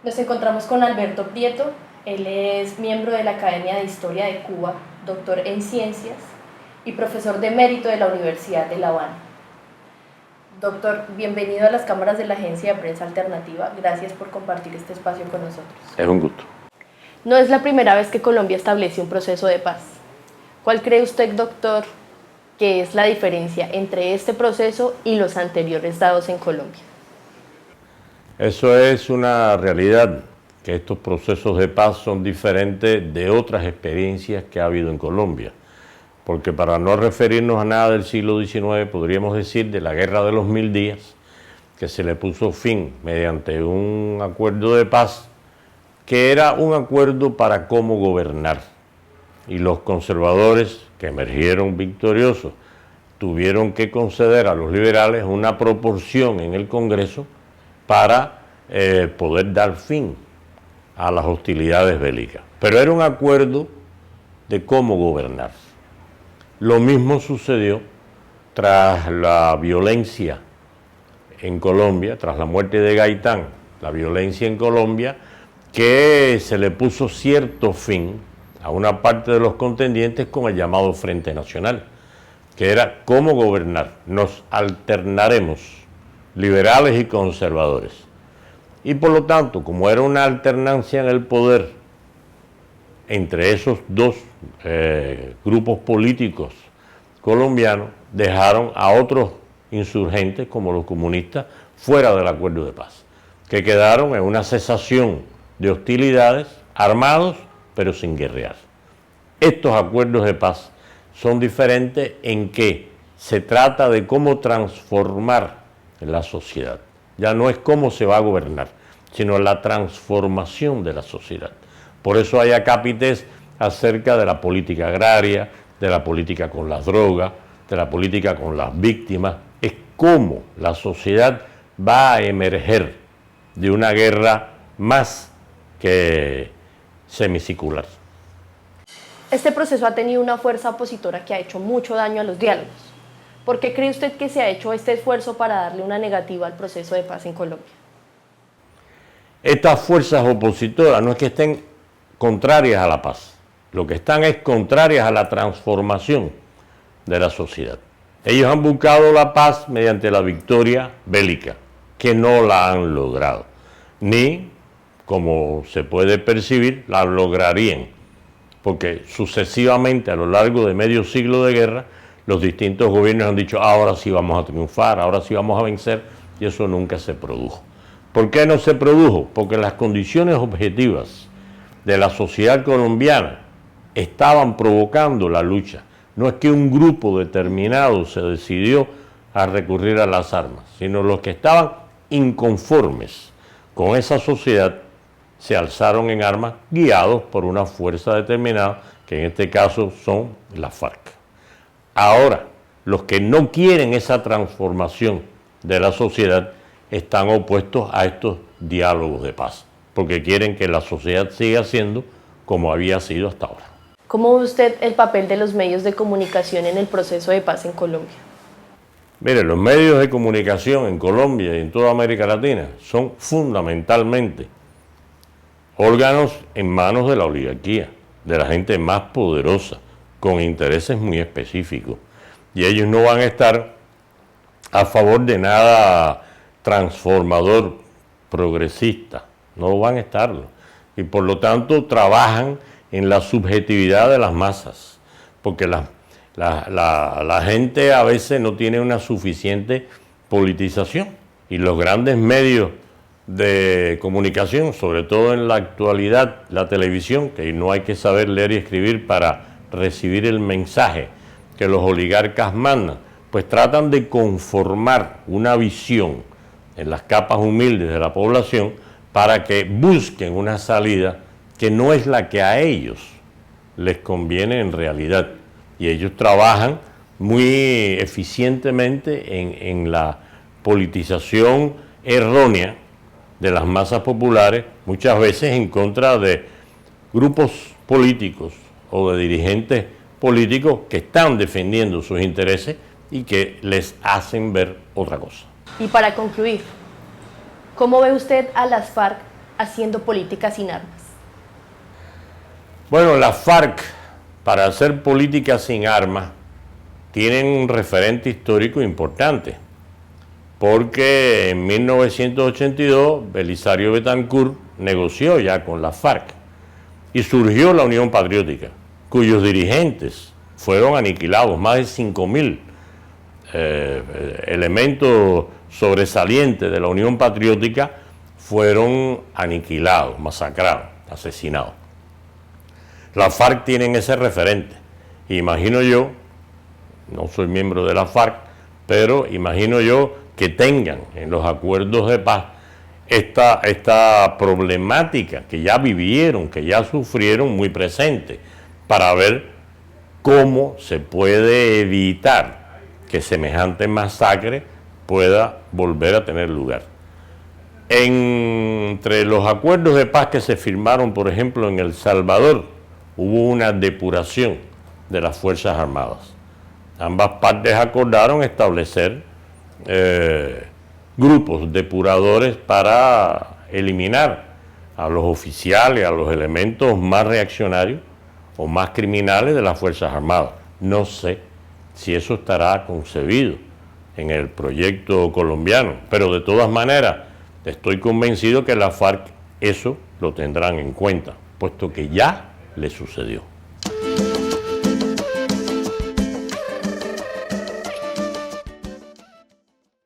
Nos encontramos con Alberto Prieto. Él es miembro de la Academia de Historia de Cuba, doctor en Ciencias y profesor de mérito de la Universidad de La Habana. Doctor, bienvenido a las cámaras de la Agencia de Prensa Alternativa. Gracias por compartir este espacio con nosotros. Es un gusto. No es la primera vez que Colombia establece un proceso de paz. ¿Cuál cree usted, doctor, que es la diferencia entre este proceso y los anteriores dados en Colombia? Eso es una realidad, que estos procesos de paz son diferentes de otras experiencias que ha habido en Colombia. Porque para no referirnos a nada del siglo XIX, podríamos decir de la Guerra de los 1000 días, que se le puso fin mediante un acuerdo de paz, que era un acuerdo para cómo gobernar. Y los conservadores, que emergieron victoriosos, tuvieron que conceder a los liberales una proporción en el Congreso para poder dar fin a las hostilidades bélicas. Pero era un acuerdo de cómo gobernar. Lo mismo sucedió tras la violencia en Colombia, tras la muerte de Gaitán, la violencia en Colombia, que se le puso cierto fin a una parte de los contendientes con el llamado Frente Nacional, que era cómo gobernar. Nos alternaremos, liberales y conservadores. Y por lo tanto, como era una alternancia en el poder entre esos dos grupos políticos colombianos, dejaron a otros insurgentes, como los comunistas, fuera del acuerdo de paz, que quedaron en una cesación de hostilidades, armados, pero sin guerrear. Estos acuerdos de paz son diferentes en que se trata de cómo transformar la sociedad. Ya no es cómo se va a gobernar, sino la transformación de la sociedad. Por eso hay acápites acerca de la política agraria, de la política con las drogas, de la política con las víctimas. Es cómo la sociedad va a emerger de una guerra más que semicircular. Este proceso ha tenido una fuerza opositora que ha hecho mucho daño a los diálogos. ¿Por qué cree usted que se ha hecho este esfuerzo para darle una negativa al proceso de paz en Colombia? Estas fuerzas opositoras no es que estén contrarias a la paz, lo que están es contrarias a la transformación de la sociedad. Ellos han buscado la paz mediante la victoria bélica, que no la han logrado, ni, como se puede percibir, la lograrían, porque sucesivamente a lo largo de medio siglo de guerra, los distintos gobiernos han dicho, ahora sí vamos a triunfar, ahora sí vamos a vencer, y eso nunca se produjo. ¿Por qué no se produjo? Porque las condiciones objetivas de la sociedad colombiana estaban provocando la lucha. No es que un grupo determinado se decidió a recurrir a las armas, sino los que estaban inconformes con esa sociedad se alzaron en armas guiados por una fuerza determinada, que en este caso son las FARC. Ahora, los que no quieren esa transformación de la sociedad están opuestos a estos diálogos de paz, porque quieren que la sociedad siga siendo como había sido hasta ahora. ¿Cómo ve usted el papel de los medios de comunicación en el proceso de paz en Colombia? Mire, los medios de comunicación en Colombia y en toda América Latina son fundamentalmente órganos en manos de la oligarquía, de la gente más poderosa, con intereses muy específicos. Y ellos no van a estar a favor de nada transformador, progresista, no van a estarlo. Y por lo tanto trabajan en la subjetividad de las masas, porque la gente a veces no tiene una suficiente politización. Y los grandes medios de comunicación, sobre todo en la actualidad, la televisión, que no hay que saber leer y escribir para recibir el mensaje que los oligarcas mandan, pues tratan de conformar una visión en las capas humildes de la población para que busquen una salida que no es la que a ellos les conviene en realidad. Y ellos trabajan muy eficientemente en la politización errónea de las masas populares, muchas veces en contra de grupos políticos o de dirigentes políticos que están defendiendo sus intereses y que les hacen ver otra cosa. Y para concluir, ¿cómo ve usted a las FARC haciendo política sin armas? Bueno, la FARC, para hacer política sin armas, tienen un referente histórico importante, porque en 1982 Belisario Betancur negoció ya con la FARC y surgió la Unión Patriótica, cuyos dirigentes fueron aniquilados, más de 5.000 elementos sobresalientes de la Unión Patriótica fueron aniquilados, masacrados, asesinados. La FARC tienen ese referente. Imagino yo, no soy miembro de la FARC, pero imagino yo que tengan en los acuerdos de paz esta problemática que ya vivieron, que ya sufrieron muy presente, para ver cómo se puede evitar que semejante masacre pueda volver a tener lugar. Entre los acuerdos de paz que se firmaron, por ejemplo, en El Salvador, hubo una depuración de las Fuerzas Armadas. Ambas partes acordaron establecer grupos depuradores para eliminar a los oficiales, a los elementos más reaccionarios o más criminales de las Fuerzas Armadas. No sé si eso estará concebido en el proyecto colombiano, pero de todas maneras estoy convencido que la FARC eso lo tendrán en cuenta, puesto que ya le sucedió.